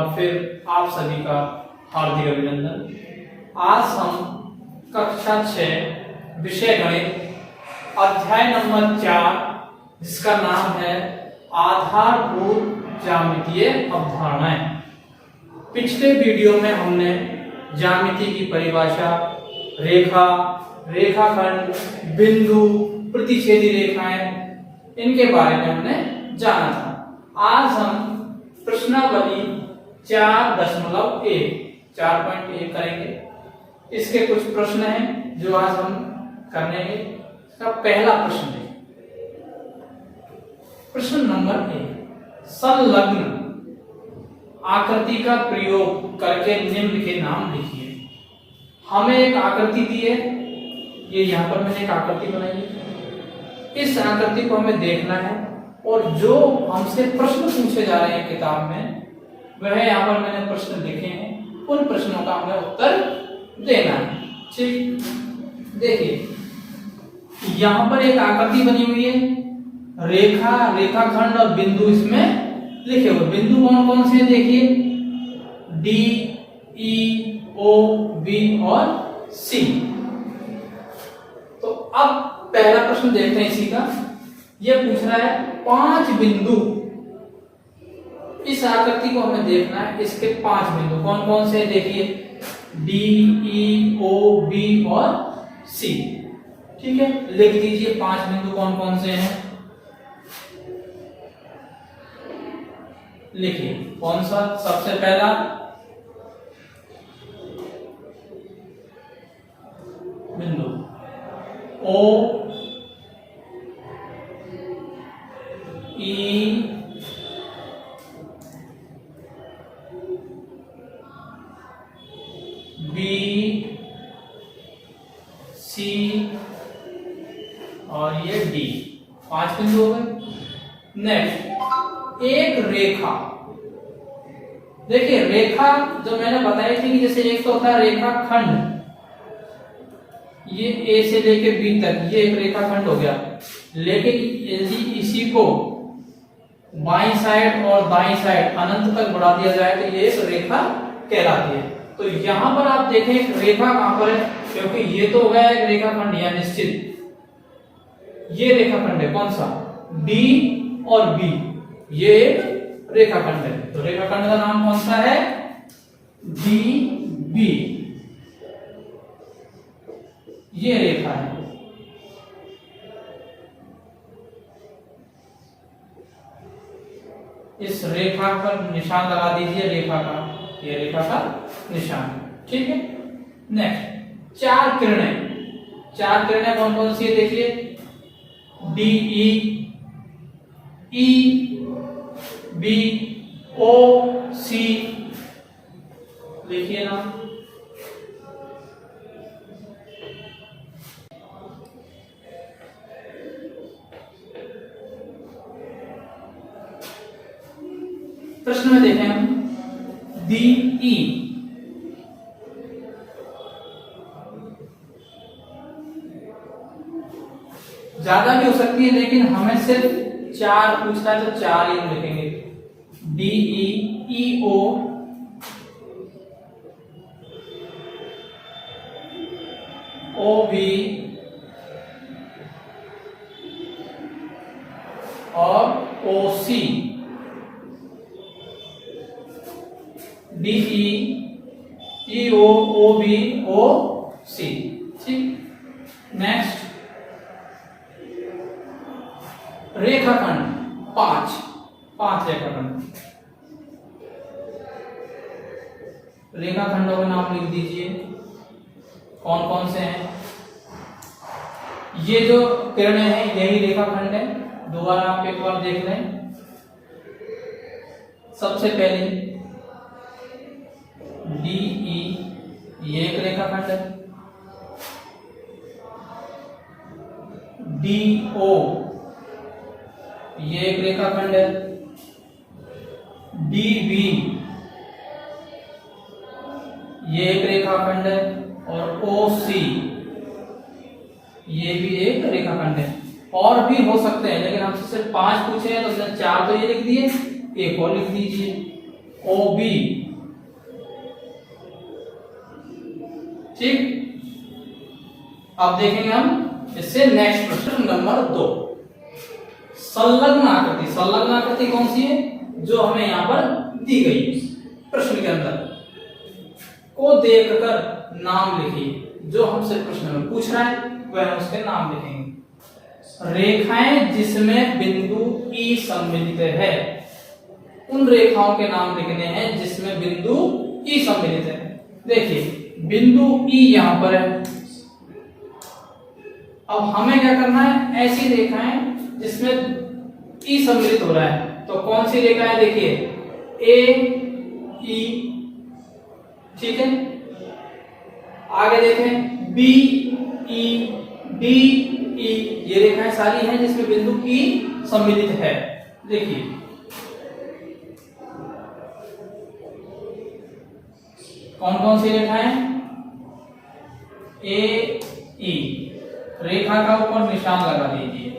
बार फिर आप सभी का हार्दिक अभिनंदन। आज हम कक्षा 6 विषय गणित अध्याय नंबर 4 जिसका नाम है आधारभूत ज्यामितीय अवधारणाएं। पिछले वीडियो में हमने ज्यामिति की परिभाषा, रेखा, रेखाखंड, बिंदु, प्रतिच्छेदी रेखाएं, इनके बारे में हमने जाना था। आज हम प्रश्नावली 4.1 करेंगे। इसके कुछ प्रश्न हैं जो आज हम करने हैं। इसका पहला प्रश्न है, प्रश्न नंबर 1, संलग्न आकृति का प्रयोग करके निम्न के नाम लिखिए। हमें एक आकृति दी है, ये यहाँ पर मैंने एक आकृति बनाई है। इस आकृति को हमें देखना है और जो हमसे प्रश्न पूछे जा रहे हैं किताब में, वह यहाँ पर मैंने प्रश्न लिखे हैं, उन प्रश्नों का हमें उत्तर देना है। ठीक, देखिए यहाँ पर एक आकृति बनी हुई है, रेखा, रेखाखंड और बिंदु इसमें लिखे हुए। बिंदु कौन कौन से हैं देखिए, डी, ई, ओ, बी और सी। तो अब पहला प्रश्न देखते हैं इसी का। यह पूछ रहा है 5 बिंदु, इस आकृति को हमें देखना है, इसके 5 बिंदु कौन कौन से हैं देखिए, डी, ई, ओ, बी और सी। ठीक है, लिख दीजिए 5 बिंदु कौन कौन से हैं। लिखिए कौन सा, सबसे पहला बिंदु ओ, ई, बी, सी और ये डी। 5 बिंदु हो गए। नेक्स्ट, एक रेखा। देखिए रेखा जो मैंने बताई थी कि जैसे एक तो होता है रेखाखंड, ये ए से लेके बी तक ये एक रेखाखंड हो गया। लेकिन यदि इसी को बाईं साइड और दाईं साइड अनंत तक बढ़ा दिया जाए तो ये एक रेखा कहलाती है। तो यहां पर आप देखें एक रेखा कहां पर है, क्योंकि ये तो हो गया एक रेखाखंड या निश्चित, ये रेखाखंड है कौन सा, डी और बी, ये एक रेखाखंड है। तो रेखाखंड का नाम कौन सा है, डी बी, ये रेखा है। इस रेखा पर निशान लगा दीजिए, रेखा का, ये रेखा का निशान। ठीक है, नेक्स्ट 4 किरणें। 4 किरणें कौन कौन सी है देखिए, डी, ई, बी, ओ, सी। लिखिए ना। प्रश्न में देखें हम, डी, ई, ज्यादा भी हो सकती है, लेकिन हमें सिर्फ 4 पूछना है तो 4 ही हम लिखेंगे। डी, ई, ओ, ओ, बी और ओ, सी। डी, ई, ओ, बी, ओ, सी। ठीक, नेक्स्ट रेखाखंड 5 रेखाखंड। रेखाखंडों के नाम लिख दीजिए कौन कौन से हैं। ये जो किरणें हैं यही रेखाखंड है। दोबारा आप एक बार देख लें। सबसे पहले डी, ई, ये एक रेखाखंड है। डी, ओ, ये एक रेखाखंड है। डी, बी, ये एक रेखाखंड है। और ओ, सी, ये भी एक रेखाखंड है। और भी हो सकते हैं, लेकिन हमसे सिर्फ 5 पूछे हैं तो 4 तो ये लिख दिए, एक और लिख दीजिए। OB, ठीक। अब देखेंगे हम इससे नेक्स्ट प्रश्न नंबर 2। संलग्न आकृति, संलग्न आकृति कौन सी है जो हमें यहां पर दी गई प्रश्न के अंदर, को देखकर नाम लिखिए। जो हमसे प्रश्न में पूछ रहा है वह हम उसके नाम लिखेंगे। रेखाएं जिसमें बिंदु E सम्मिलित है, उन रेखाओं के नाम लिखने हैं जिसमें बिंदु E सम्मिलित है। देखिए बिंदु E यहां पर है। अब हमें क्या करना है, ऐसी रेखाएं जिसमें E सम्मिलित हो रहा है। तो कौन सी रेखाएं, देखिए A E, ठीक है। आगे देखें B E D E, ये रेखाएं सारी हैं जिसमें बिंदु E सम्मिलित है। देखिए कौन कौन सी रेखाएं, A E, रेखा का ऊपर निशान लगा दीजिए।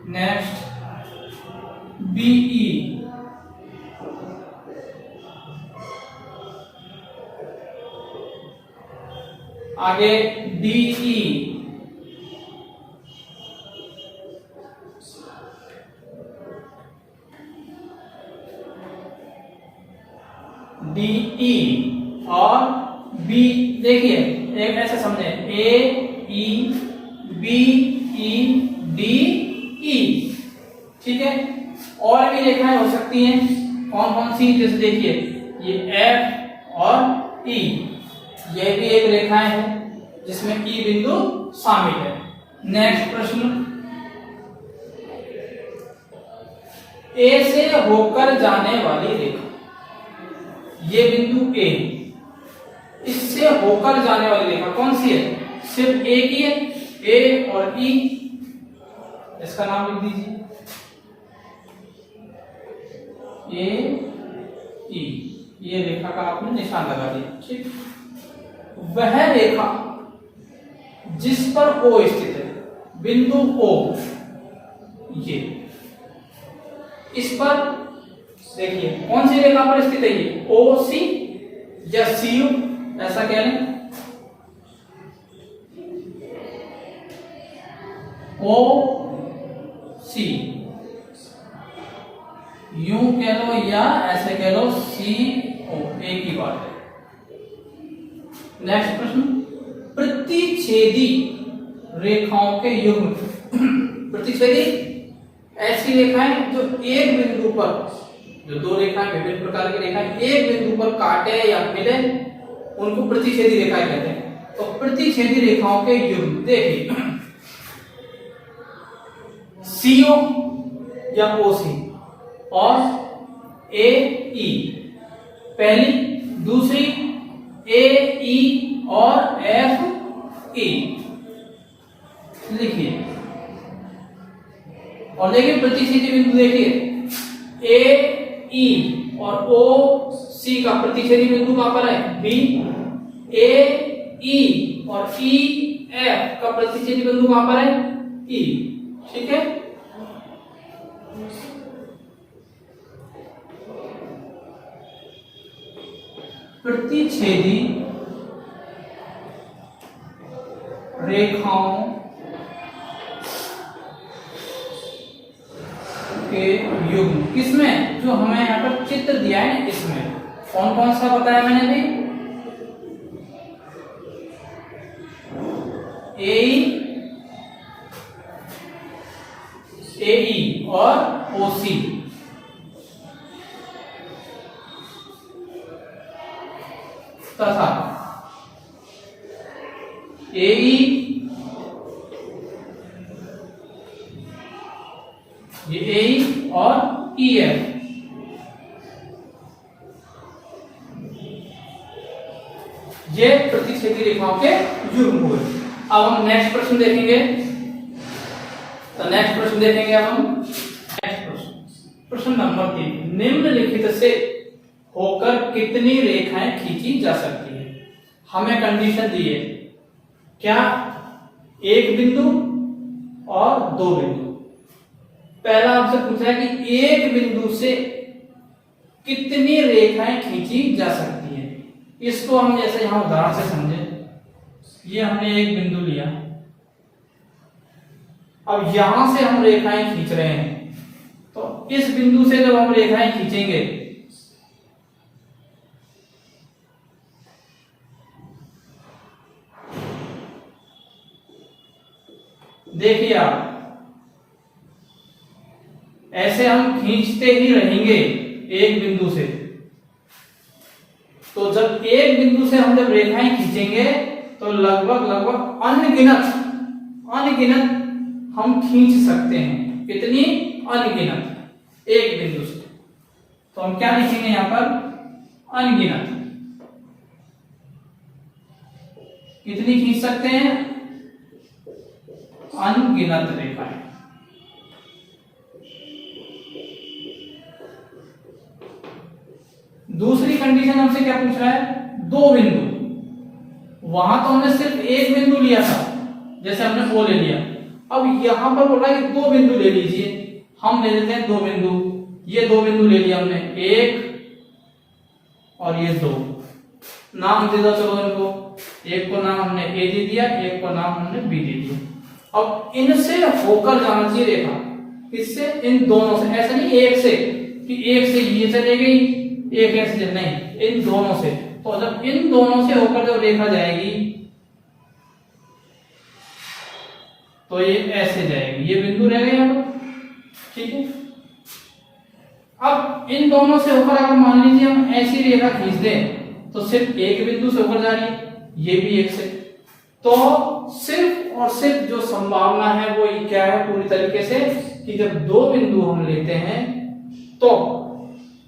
नेक्स्ट बी ई, आगे डी ई, डी ई और बी। देखिए एक ऐसे समझे, ए E B E D E, ठीक है। और भी रेखाएं हो सकती हैं, कौन कौन सी, जैसे देखिए ये एफ और ई, ये भी एक रेखाएं है जिसमें ई बिंदु शामिल है। नेक्स्ट प्रश्न, ए से होकर जाने वाली रेखा, ये बिंदु ए, इससे होकर जाने वाली रेखा कौन सी है, सिर्फ एक ही है, ए और ई, इसका नाम लिख दीजिए ए ई, ये रेखा का आपने निशान लगा दिया, ठीक। वह रेखा जिस पर O स्थित है, बिंदु O, ये इस पर देखिए कौन सी रेखा पर स्थित है, ये OC या CU, ऐसा कह लें, OC यूं कह लो या ऐसे कह लो, CO, एक ही बात है। नेक्स्ट प्रश्न, प्रतिच्छेदी रेखाओं के युग्म। प्रतिच्छेदी ऐसी रेखाएं जो एक बिंदु पर, जो दो रेखाएं, विभिन्न प्रकार की रेखाएं एक बिंदु पर काटे या मिले, उनको प्रतिच्छेदी रेखाएं कहते हैं। तो प्रतिच्छेदी रेखाओं के युग्म देखिए, CO या OC और AE, पहली, दूसरी AE और FE, लिखिए। और देखिए प्रतिच्छेदी बिंदु, देखिए AE और OC का प्रतिच्छेदी बिंदु कहां पर है, B, AE और EF का प्रतिच्छेदी बिंदु कहां पर है, E, ठीक है। प्रतिच्छेदी रेखाओं के युग्म किसमें, जो हमें यहाँ पर चित्र दिया है ना, इसमें कौन कौन सा बताया मैंने भी, AE और OC, तथा AE, ये AE और EF, ये प्रतिच्छेदी रेखाओं के युग्म हुए। अब हम नेक्स्ट प्रश्न देखेंगे। तो नेक्स्ट प्रश्न देखेंगे अब हम नेक्स्ट प्रश्न, प्रश्न नंबर 3, निम्नलिखित से होकर कितनी रेखाएं खींची जा सकती है। हमें कंडीशन दी है, क्या एक बिंदु और दो बिंदु। पहला आपसे पूछा है कि एक बिंदु से कितनी रेखाएं खींची जा सकती है। इसको हम जैसे यहां उदाहरण से समझे, ये हमने एक बिंदु लिया, अब यहां से हम रेखाएं खींच रहे हैं, तो इस बिंदु से जब हम रेखाएं खींचेंगे देखिए आप, ऐसे हम खींचते ही रहेंगे एक बिंदु से, तो जब एक बिंदु से हम जब रेखाएं खींचेंगे तो लगभग अनगिनत हम खींच सकते हैं। कितनी? अनगिनत, एक बिंदु से। तो हम क्या लिखेंगे यहां पर? अनगिनत। कितनी खींच सकते हैं? अनगिनत रेखाएं। दूसरी कंडीशन हमसे क्या पूछ रहा है? दो बिंदु। वहां तो हमने सिर्फ एक बिंदु लिया था, जैसे हमने वो ले लिया। अब यहां पर बोल रहा है कि दो बिंदु ले लीजिए। हम ले लेते हैं दो बिंदु। ये दो बिंदु ले लिया हमने, एक और ये दो। नाम दे दो चलो इनको। एक को नाम हमने ए दे दिया, एक को नाम हमने बी दे दिया। अब इनसे होकर जाना चाहिए रेखा। किससे? इन दोनों से। ऐसा नहीं एक से कि एक से ये चले गई, एक ऐसे नहीं, इन दोनों से। तो जब इन दोनों से होकर जब रेखा जाएगी तो ये ऐसे जाएगी, ये बिंदु रह गए यहां पर, ठीक है। अब इन दोनों से होकर अगर मान लीजिए हम ऐसी रेखा खींच दें तो सिर्फ एक बिंदु से होकर जा रही है, ये भी एक से। तो सिर्फ और सिर्फ जो संभावना है वो क्या है पूरी तरीके से, कि जब दो बिंदु हम लेते हैं तो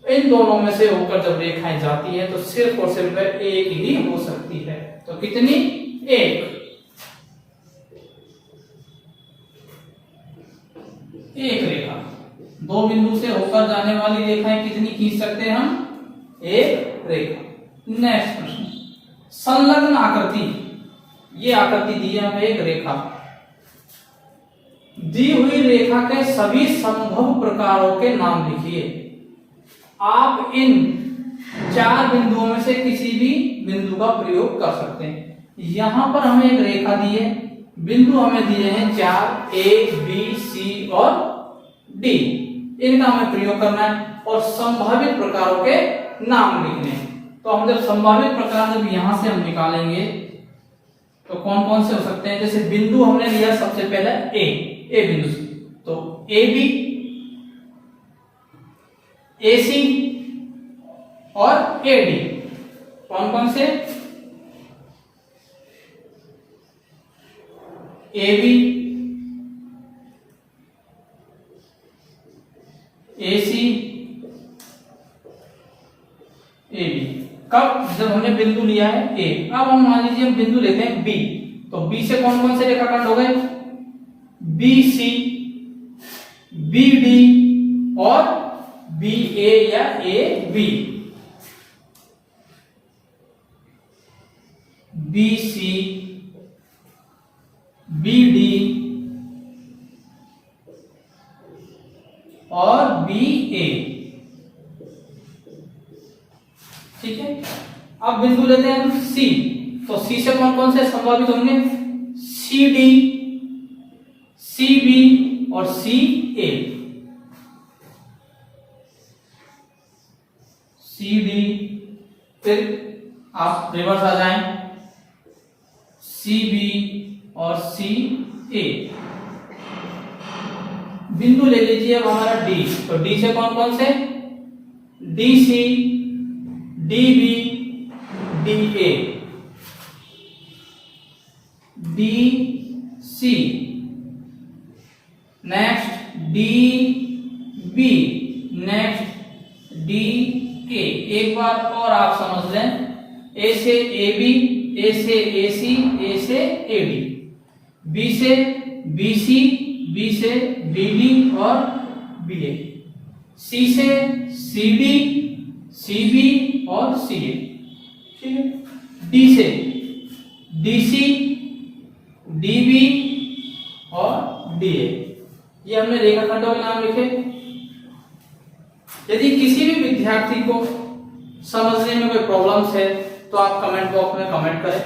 इन दोनों में से होकर जब रेखाएं जाती है तो सिर्फ और सिर्फ एक ही हो सकती है। तो कितनी? एक रेखा। दो बिंदु से होकर जाने वाली रेखाएं कितनी खींच सकते हैं हम? एक रेखा। नेक्स्ट प्रश्न, संलग्न आकृति। ये आकृति दी है हमें एक रेखा। दी हुई रेखा के सभी संभव प्रकारों के नाम लिखिए। आप इन चार बिंदुओं में से किसी भी बिंदु का प्रयोग कर सकते हैं। यहां पर हमें एक रेखा दी है, बिंदु हमें दिए हैं चार, ए बी सी और डी। इनका हमें प्रयोग करना है और संभावित प्रकारों के नाम लिखने हैं। तो हम जब संभावित प्रकार जब यहां से हम निकालेंगे तो कौन कौन से हो सकते हैं? जैसे बिंदु हमने लिया सबसे पहले ए बिंदु से, तो ए बी, ए सी और ए डी। कौन कौन से? A B, A C, A B. कब? जब हमने बिंदु लिया है ए। अब हम मान लीजिए हम बिंदु लेते हैं बी, तो बी से कौन कौन से रेखाखंड हो गए? बी सी, बी डी और बी ए या A B. B C, B D और बी ए, ठीक है। अब बिंदु लेते हैं हम सी, तो सी से कौन कौन से संभावित होंगे? सी डी, सी बी और सी ए। सी डी, फिर आप रिवर्स आ जाएं, सी बी और सी ए। बिंदु ले लीजिए अब हमारा डी, तो डी से कौन कौन से? D C, D B, D A, D C. Next D B, next D A. एक बात और आप समझ लें, ए से ए बी, ए से ए सी, ए से ए डी, बी से बी सी, बी से बी डी और बी ए, सी से सी डी, सी बी और सी ए, ठीक है। डी से डी सी, डी बी और डी ए। ये हमने रेखाखंडों के नाम लिखे। यदि किसी भी विद्यार्थी को समझने में कोई प्रॉब्लम्स है तो आप कमेंट बॉक्स में कमेंट करें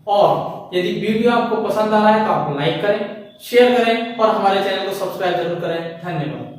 और यदि वीडियो आपको पसंद आ रहा है तो आप लाइक करें, शेयर करें और हमारे चैनल को सब्सक्राइब जरूर करें। धन्यवाद।